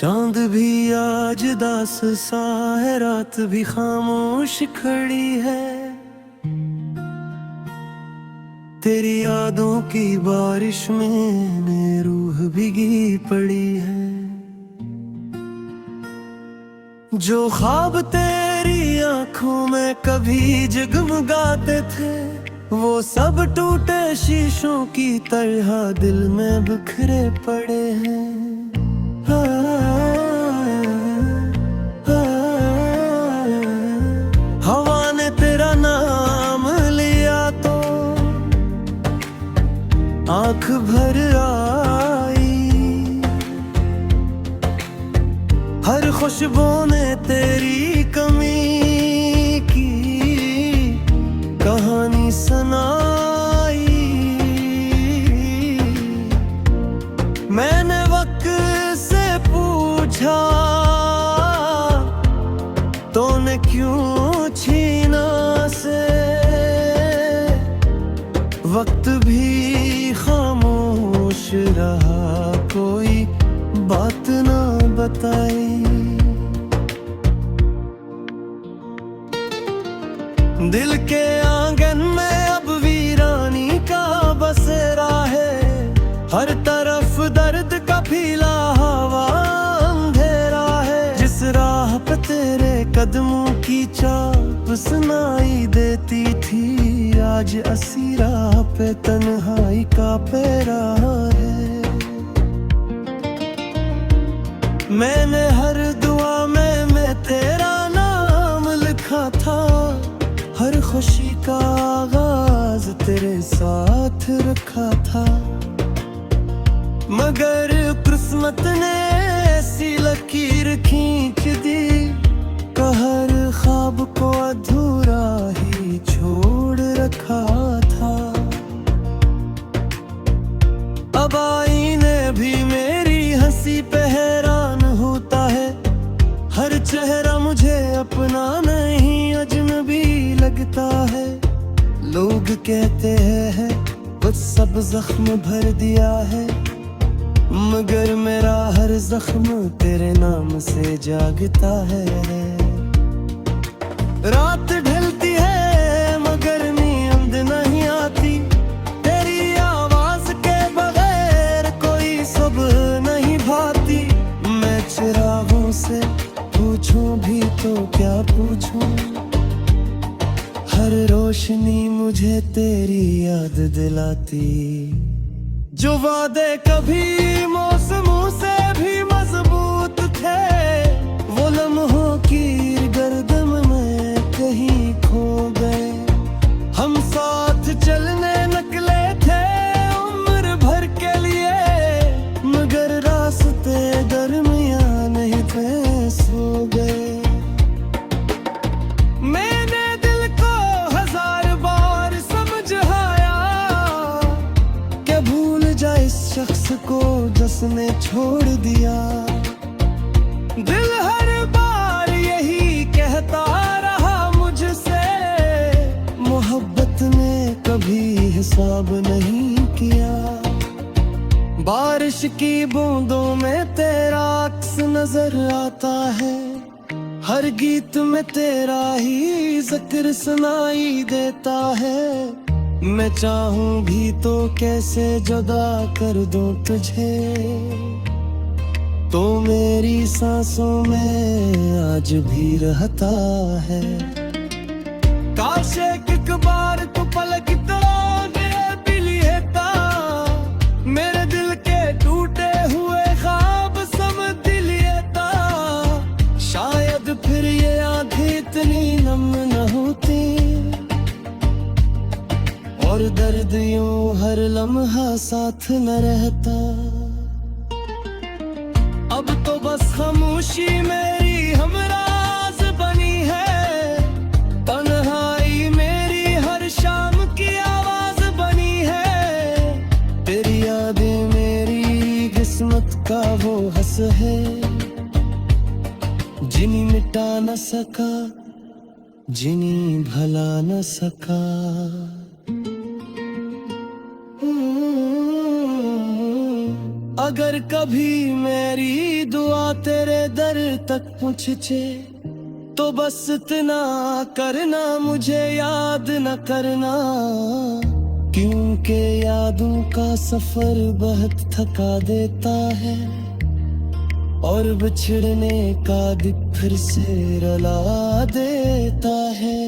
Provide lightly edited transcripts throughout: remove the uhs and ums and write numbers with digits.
चांद भी आज दास सा है, रात भी खामोश खड़ी है। तेरी यादों की बारिश में रूह भीगी पड़ी है। जो ख्वाब तेरी आंखों में कभी जगमगाते थे, वो सब टूटे शीशों की तरह दिल में बिखरे पड़े हैं। हवा ने तेरा नाम लिया तो आंख भर आई, हर खुशबू ने तेरी कमी की कहानी सुनाई। मैंने वक्त से पूछा तूने क्यों छीना से, वक्त भी खामोश रहा, कोई बात ना बताई। दिल के आंगन में अब वीरानी का बसेरा है, हर तरफ दर्द का फीला हवा अंधेरा है। जिस राह पे तेरे कदमों की चाप सुनाई देती थी, आज असी राह पे तन्हाई का पैरा है। मैंने हर दुआ में मैं तेरा नाम लिखा था, हर खुशी का आगाज तेरे साथ रखा था। मगर किस्मत ने ऐसी लकीर खींच दी, हर ख्वाब को अधूरा ही छोड़ रखा था। अब आईने भी मेरी हंसी पे हैरान होता है, हर चेहरा मुझे अपना नहीं अजनबी लगता है। लोग कहते हैं कुछ सब जख्म भर दिया है, मगर मेरा हर जख्म तेरे नाम से जागता है। रात ढलती है मगर नींद नहीं आती, तेरी आवाज के बगैर कोई सुबह नहीं भाती। मैं चिरागों से पूछूं भी तो क्या पूछूं, हर रोशनी मुझे तेरी याद दिलाती। जो वादे कभी मौसमों से भी मजबूत थे, वो लम्हों की गर्दन में कहीं खो गए। हम साथ चलने निकले थे उम्र भर के लिए, मगर रास्ते दरमियां नहीं थे, सो गए। मैंने दिल को हजार बार समझाया कि भूल जा इस शख्स को जिसने छोड़ दिया। दिल हर बार यही कहता रहा मुझसे, मोहब्बत ने कभी हिसाब नहीं किया। बारिश की बूंदों में तेरा अक्स नजर आता है, हर गीत में तेरा ही जिक्र सुनाई देता है। मैं चाहूं भी तो कैसे जुदा कर दूं तुझे, तो मेरी सांसों में आज भी रहता है। काश एक बार तू पलक तोड़े भी लेता, मेरे दिल के टूटे हुए ख्वाब समझ लेता। शायद फिर ये आंखें इतनी नम न होती, और दर्द यूं हर लम्हा साथ न रहता। अब तो बस खामोशी मेरी हमराज बनी है, तन्हाई मेरी हर शाम की आवाज बनी है। तेरी यादें मेरी किस्मत का वो हंस है, जिन्हें मिटा न सका, जिन्हें भला न सका। अगर कभी मेरी दुआ तेरे दर तक पहुँचे तो बस इतना करना, मुझे याद न करना, क्योंकि यादों का सफर बहुत थका देता है और बिछड़ने का दुख फिर से रुला देता है।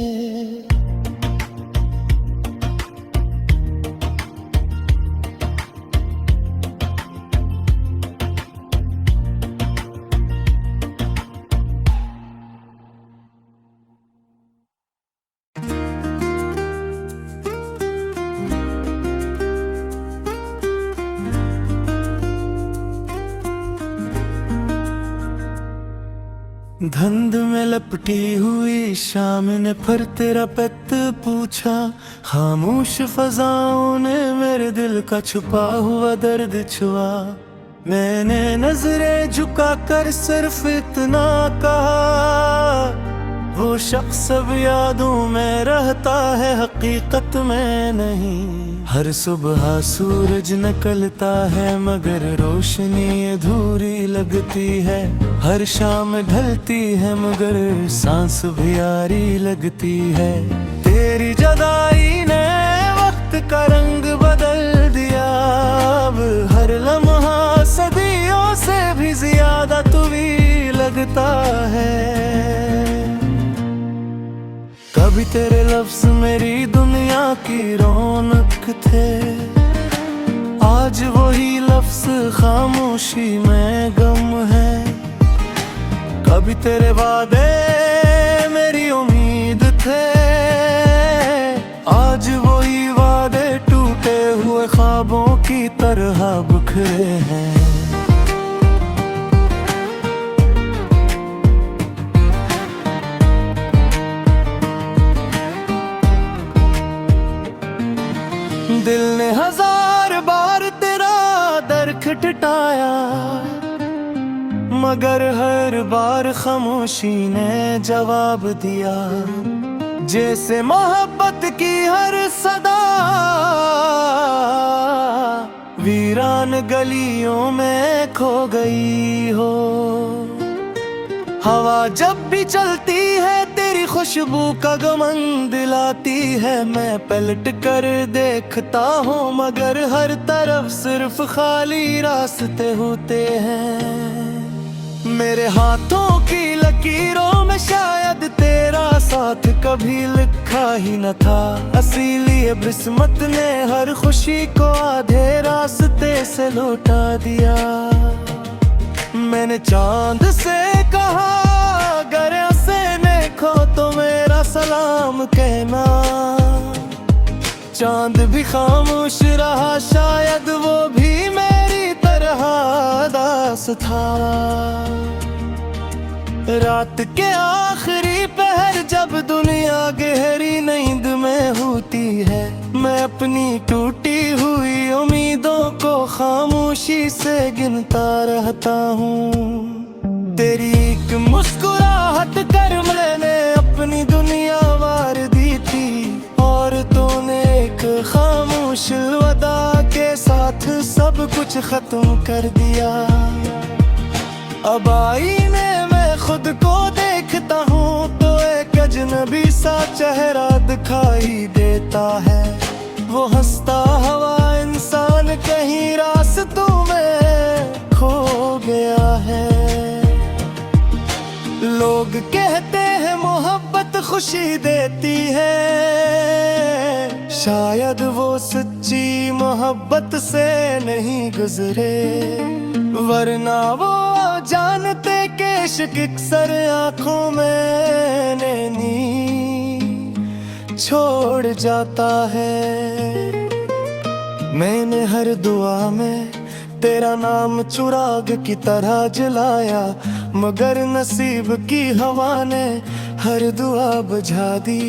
धुंध में लपटी हुई शाम ने फिर तेरा पेट पूछा, खामोश फजाओं ने मेरे दिल का छुपा हुआ दर्द छुआ। मैंने नजरें झुकाकर सिर्फ इतना कहा, वो शख्स अब यादों में रहता है, हकीकत में नहीं। हर सुबह सूरज निकलता है मगर रोशनी अधूरी लगती है, हर शाम ढलती है मगर सांस भी यारी लगती है। तेरी जुदाई ने वक्त का रंग बदल दिया, अब हर लम्हा सदियों से भी ज्यादा तुवी लगता है। कभी तेरे लफ्ज मेरी दुनिया की रौनक थे, आज वही लफ्ज खामोशी में गम है। कभी तेरे वादे मेरी उम्मीद थे, आज वही वादे टूटे हुए ख्वाबों की तरह बिखरे हैं। दिल ने हजार बार तेरा दर खटखटाया, मगर हर बार खामोशी ने जवाब दिया। जैसे मोहब्बत की हर सदा वीरान गलियों में खो गई हो। हवा जब भी चलती है तेरी खुशबू का गमन दिलाती है। मैं पलट कर देखता हूँ मगर हर तरफ सिर्फ खाली रास्ते होते हैं। मेरे हाथों की लकीरों में शायद तेरा साथ कभी लिखा ही न था। इसीलिए किस्मत ने हर खुशी को आधे रास्ते से लौटा दिया। मैंने चांद से कहा अगर उसे देखो तो मेरा सलाम कहना। चांद भी खामोश रहा, शायद वो भी मेरी तरह उदास था। रात के आखिरी पहर जब दुनिया गहरी नींद में होती है, मैं अपनी टूटी हुई उम्मीदों को खामोशी से गिनता रहता हूँ। तेरी एक मुस्कुराहट कर मैंने अपनी दुनिया वार दी थी, और तूने एक खामोश वदा के साथ सब कुछ खत्म कर दिया। अब आईने में खुद को देखता हूँ तो एक अजनबी सा चेहरा दिखाई देता है। वो हंसता हुआ इंसान कहीं रास्तों में खो गया है। लोग कहते हैं मोहब्बत खुशी देती है, शायद वो सच्ची मोहब्बत से नहीं गुजरे, वरना वो जानते कि इश्क अक्सर आँखों में नैनी छोड़ जाता है। मैंने हर दुआ में तेरा नाम चिराग की तरह जलाया, मगर नसीब की हवा ने हर दुआ बुझा दी।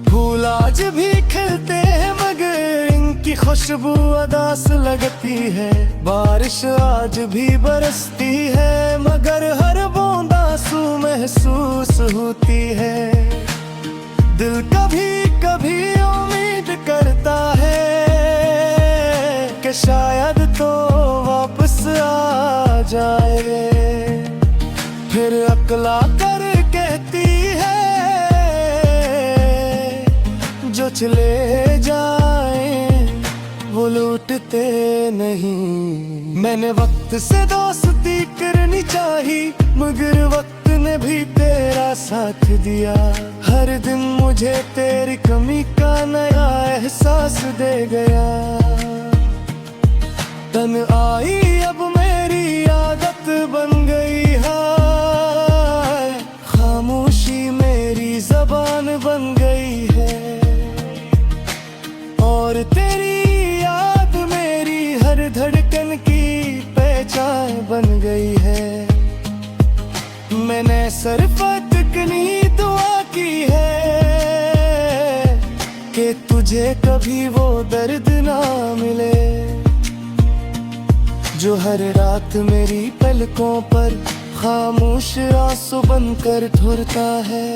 फूल आज भी खिलते हैं मगर इनकी खुशबू उदास लगती है। बारिश आज भी बरसती है मगर हर बूंद आंसू महसूस होती है। दिल कभी कभी उम्मीद करता है कि शायद तो वापस जाए। फिर अकला कर कहती है जो चले जाए वो लौटते नहीं। मैंने वक्त से दोस्ती करनी चाही मगर वक्त ने भी तेरा साथ दिया। हर दिन मुझे तेरी कमी का नया एहसास दे गया। तन आई अब मेरी आदत बन गई है, खामोशी मेरी जबान बन गई है। और तेरी याद मेरी हर धड़कन की पहचान बन गई है। मैंने सिर्फ इतनी दुआ की है कि तुझे कभी वो दर्द ना मिले जो हर रात मेरी पलकों पर खामोश आंसू बनकर ठुरता है।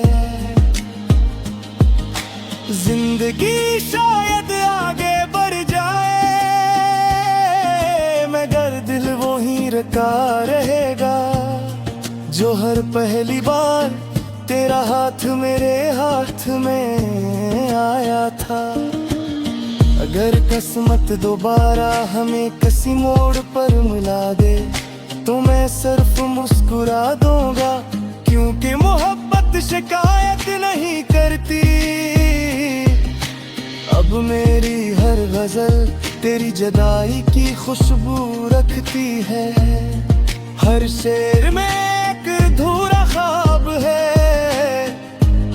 जिंदगी शायद आगे बढ़ जाए मगर दिल वो ही रखा रहेगा जो हर पहली बार तेरा हाथ मेरे हाथ में आया था। अगर किस्मत दोबारा हमें किसी मोड़ पर मिला दे तो मैं सिर्फ मुस्कुरा दूंगा क्योंकि मोहब्बत शिकायत नहीं करती। अब मेरी हर गजल तेरी जुदाई की खुशबू रखती है। हर शेर में एक अधूरा ख्वाब है,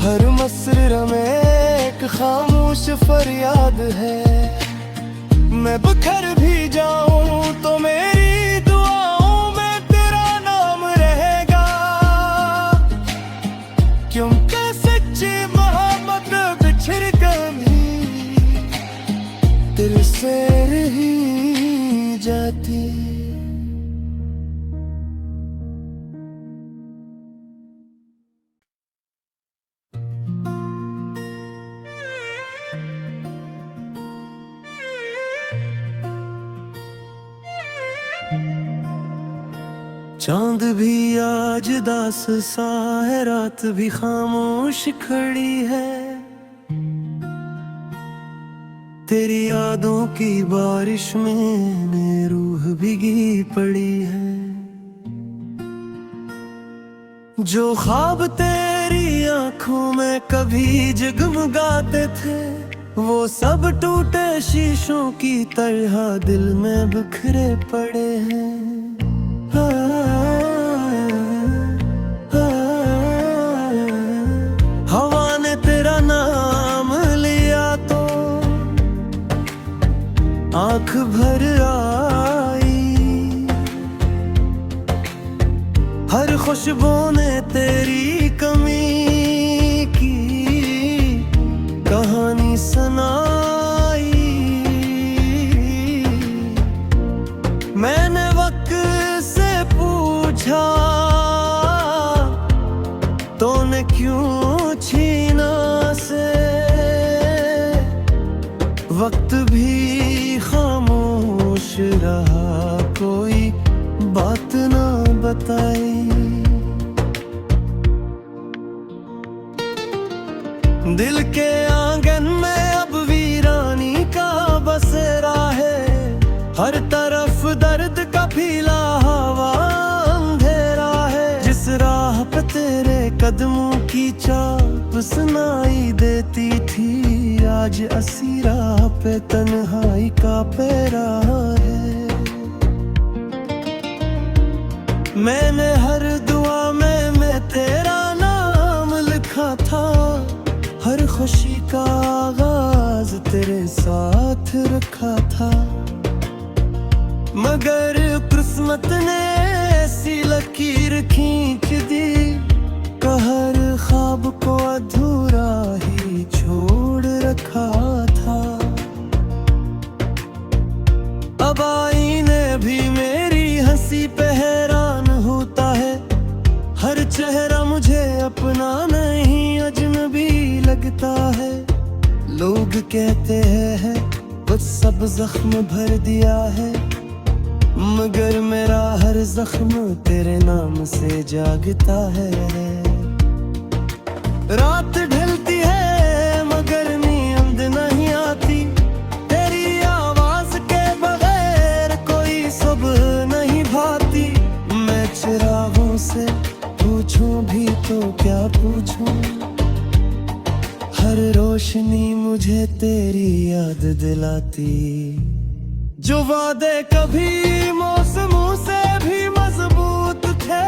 हर मसर में एक खामोश फरियाद है। मैं बिखर भी जाऊं तो मेरी दुआओं में तेरा नाम रहेगा क्योंकि सच्ची मोहब्बत बिछड़ कभी दिल से रही जाती। चांद भी आज दास सा है, रात भी खामोश खड़ी है। तेरी यादों की बारिश में रूह भीगी पड़ी है। जो ख्वाब तेरी आंखों में कभी जगमगाते थे वो सब टूटे शीशों की तरह दिल में बिखरे पड़े हैं। हवा ने तेरा नाम लिया तो आंख भर आई, हर खुशबू ने तेरी कमी की कहानी सुनाई। मैंने वक्त से पूछा तूने क्यों छीना से, वक्त भी खामोश रहा कोई बात ना बताई। दिल के आंगन में अब वीरानी का बसेरा है, हर तरफ दर्द का फीला हवा अंधेरा है। जिस राह पे तेरे कदमों की चाप सुनाई देती थी आज असी राह पे तन्हाई का पैरा है। मैंने हर दुआ में मैं तेरा नाम लिखा था, हर खुशी का आगाज तेरे साथ रखा था। मगर किस्मत ने ऐसी लकीर खींच दी कि हर ख्वाब को अधूरा ही छोड़ रखा था। अब आईने भी मेरी हंसी पे हैरान होता है, हर चेहरा मुझे अपना नहीं अजनबी लगता है। लोग कहते हैं बस सब जख्म भर दिया है, मगर मेरा हर जख्म तेरे नाम से जागता है। रात ढलती है मगर नींद नहीं आती, तेरी आवाज के बगैर कोई सुबह नहीं भाती। मैं चिरागों से पूछूं भी तो क्या पूछूं, हर रोशनी मुझे तेरी याद दिलाती। जो वादे कभी मौसमों से भी मजबूत थे,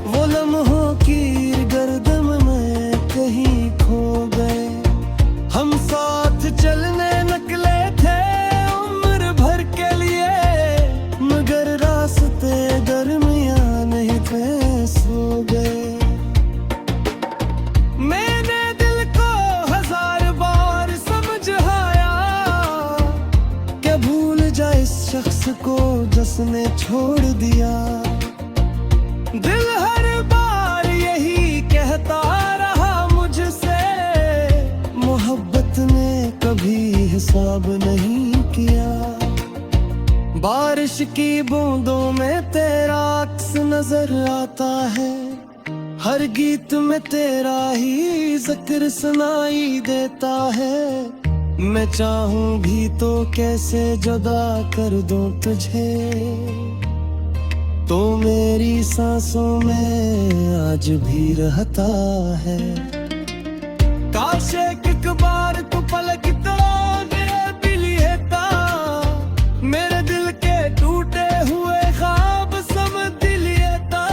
वो लम्हों की गर्दन में कहीं खो गए। हम साथ चलने निकले थे उम्र भर के लिए, मगर रास्ते दरमियां नहीं थे सो गए। मैंने दिल को हजार बार समझाया, क्या भूल जाए इस शख्स को जिसने छोड़ दिया। दिल हर बार यही कहता रहा मुझसे, मोहब्बत ने कभी हिसाब नहीं किया। बारिश की बूंदों में तेरा अक्स नजर आता है, हर गीत में तेरा ही जिक्र सुनाई देता है। मैं चाहूं भी तो कैसे जुदा कर दूं तुझे, तो मेरी सांसों में आज भी रहता है। काश एक बार तू पलक तोड़े भी लेता, मेरे दिल के टूटे हुए ख्वाब समझ लेता।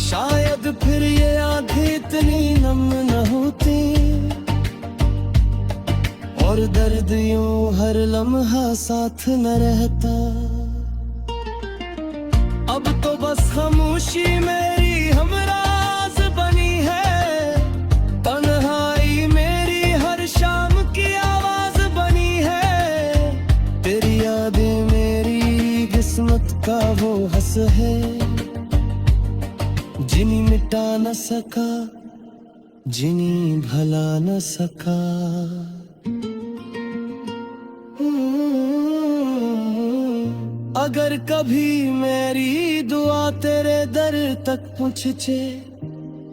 शायद फिर ये आंखें इतनी नम न होती, और दर्द यूं हर लम्हा साथ न रहता। अब तो बस खामोशी मेरी हमराज बनी है, तन्हाई मेरी हर शाम की आवाज बनी है। तेरी यादें मेरी किस्मत का वो हंस है, जिन्हें मिटा न सका, जिन्हें भला न सका। अगर कभी मेरी दुआ तेरे दर तक पहुँचे,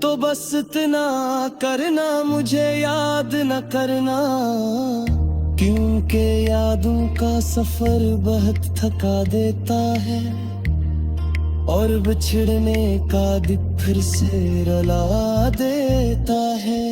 तो बस इतना करना मुझे याद न करना, क्योंकि यादों का सफर बहुत थका देता है, और बिछड़ने का दुख फिर से रुला देता है।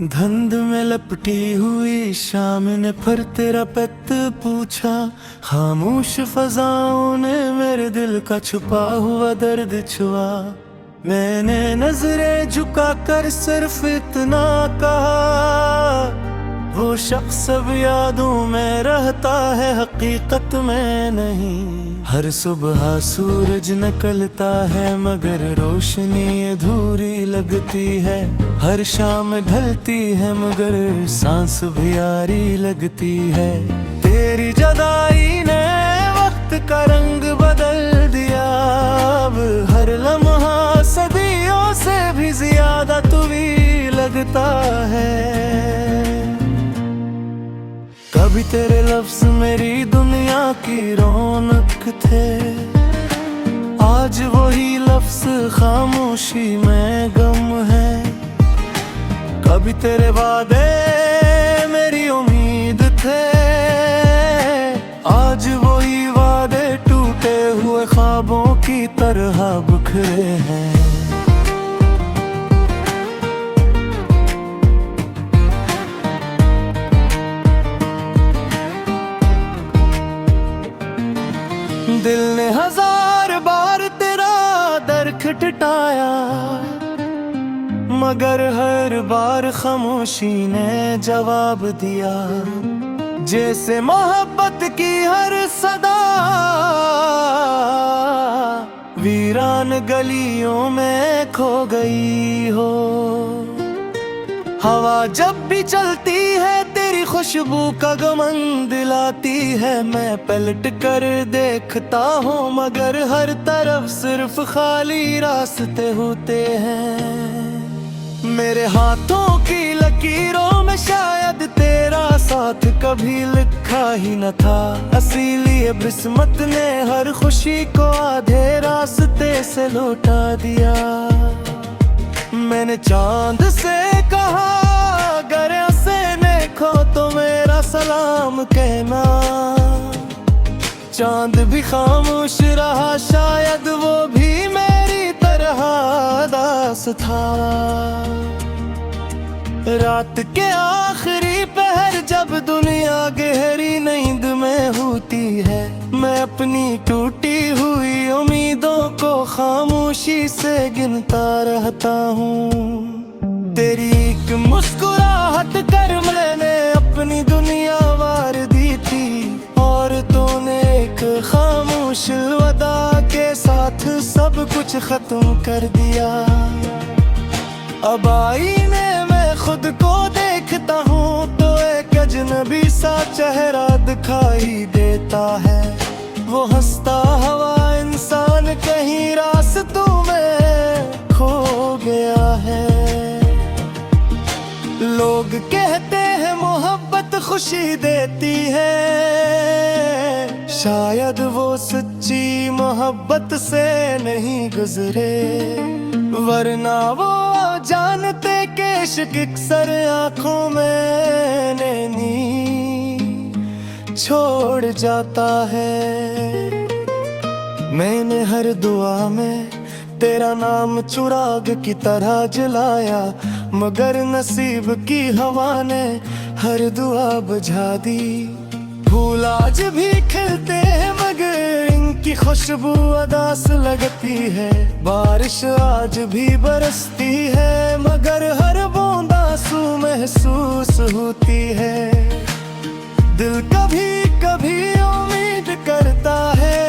धुंध में लपटी हुई शाम ने फिर तेरा पत पूछा, खामोश फजाओं ने मेरे दिल का छुपा हुआ दर्द छुआ। मैंने नजरें झुकाकर सिर्फ इतना कहा, वो शख्स अब यादों में रहता है, हकीकत में नहीं। हर सुबह सूरज निकलता है मगर रोशनी अधूरी लगती है, हर शाम ढलती है मगर सांस भी यारी लगती है। तेरी जुदाई ने वक्त का रंग बदल दिया, अब हर लम्हा सदियों से भी ज्यादा तुवी लगता है। कभी तेरे लफ्ज मेरी दुनिया की रौनक थे, आज वही लफ्ज खामोशी में गम है। कभी तेरे वादे मेरी उम्मीद थे, आज वही वादे टूटे हुए ख्वाबों की तरह बिखरे हैं। दिल ने हजार बार तेरा दर खटखटाया, मगर हर बार खामोशी ने जवाब दिया। जैसे मोहब्बत की हर सदा वीरान अनजान गलियों में खो गई हो। हवा जब भी चलती है तेरी खुशबू का गमन दिलाती है। मैं पलट कर देखता हूँ मगर हर तरफ सिर्फ खाली रास्ते होते हैं। मेरे हाथों की लकीरों में शायद तेरा साथ कभी लिखा ही न था। इसीलिए किस्मत ने हर खुशी को आधे रास्ते से लौटा दिया। मैंने चांद से कहा अगर ऐसे देखो तो मेरा सलाम कहना। चांद भी खामोश रहा, शायद वो भी मेरी तरह उदास था। रात के आखिरी पहर जब दुनिया गहरी नींद में होती है, मैं अपनी टूटी हुई उम्मीदों को खामोशी से गिनता रहता हूँ। तेरी एक मुस्कुराहट कर मैंने अपनी दुनिया वार दी थी, और तूने एक खामोश वदा के साथ सब कुछ खत्म कर दिया। अब आईने में खुद को देखता हूँ तो एक अजनबी सा चेहरा दिखाई देता है। वो हंसता हुआ इंसान कहीं रास्तों में खो गया है। लोग कहते हैं मोहब्बत खुशी देती है, शायद वो सच्ची मोहब्बत से नहीं गुजरे, वरना वो जानते कि इश्क अक्सर आँखों में नैनी छोड़ जाता है। मैंने हर दुआ में तेरा नाम चिराग की तरह जलाया, मगर नसीब की हवा ने हर दुआ बुझा दी। फूल आज भी खिलते हैं मगर इनकी खुशबू उदास लगती है। बारिश आज भी बरसती है मगर हर बूंद आंसू महसूस होती है। दिल कभी कभी उम्मीद करता है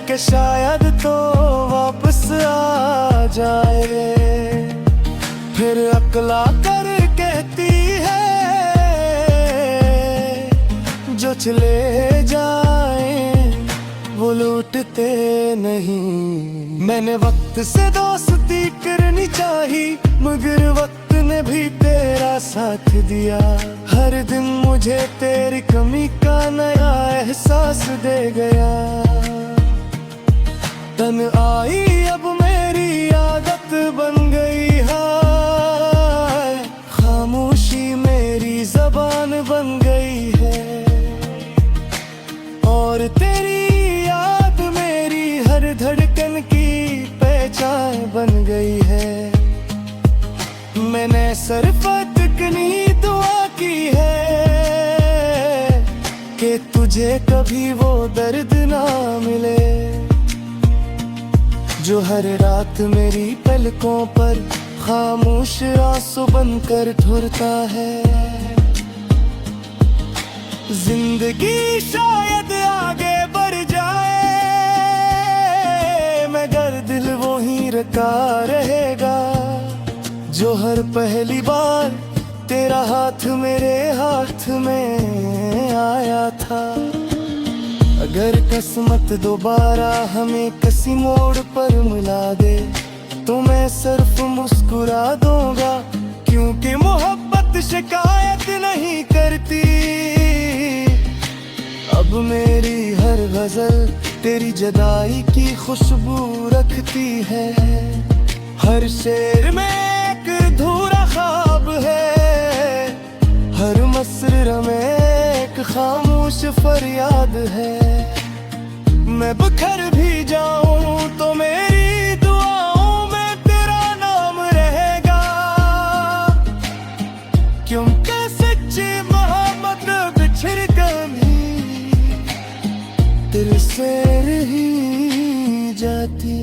कि शायद तो वापस आ जाए, फिर अकला कर कहती है जो चले जाए वो लौटते नहीं। मैंने वक्त से दोस्ती करनी चाही मगर वक्त ने भी तेरा साथ दिया। हर दिन मुझे तेरी कमी का नया एहसास दे गया। तन आई अब मेरी आदत बन गई है, खामोशी मेरी जबान बन गई है, और तेरी याद मेरी हर धड़कन की पहचान बन गई है। मैंने सिर्फ इतनी दुआ की है कि तुझे कभी वो दर्द ना मिले जो हर रात मेरी पलकों पर खामोश आंसू बनकर ठुरता है। जिंदगी शायद आगे बढ़ जाए मगर दिल वो ही रखा रहेगा जो हर पहली बार तेरा हाथ मेरे हाथ में आया था। अगर किस्मत दोबारा हमें किसी मोड़ पर मिला दे तो मैं सिर्फ मुस्कुरा दूंगा, क्योंकि मोहब्बत शिकायत नहीं करती। अब मेरी हर गजल तेरी जुदाई की खुशबू रखती है। हर शेर में एक अधूरा ख्वाब है, हर मसर में एक खामोश फरियाद है। मैं बिखर भी जाऊं तो मेरी दुआओं में तेरा नाम रहेगा, क्योंकि सच्ची मोहब्बत बिछड़ कभी दिल से रही जाती।